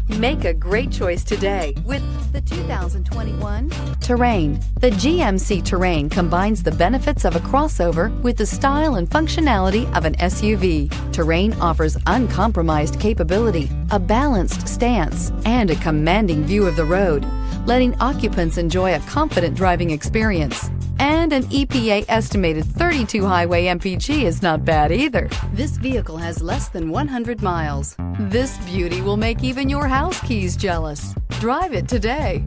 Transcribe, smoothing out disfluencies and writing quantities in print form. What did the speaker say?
Make a great choice today with the 2021 Terrain. The GMC Terrain combines the benefits of a crossover with the style and functionality of an SUV. Terrain offers uncompromised capability, a balanced stance, and a commanding view of the road, letting occupants enjoy a confident driving experience. And an EPA estimated 32 highway MPG is not bad either. This vehicle has less than 100 miles. This beauty will make even your house keys jealous. Drive it today.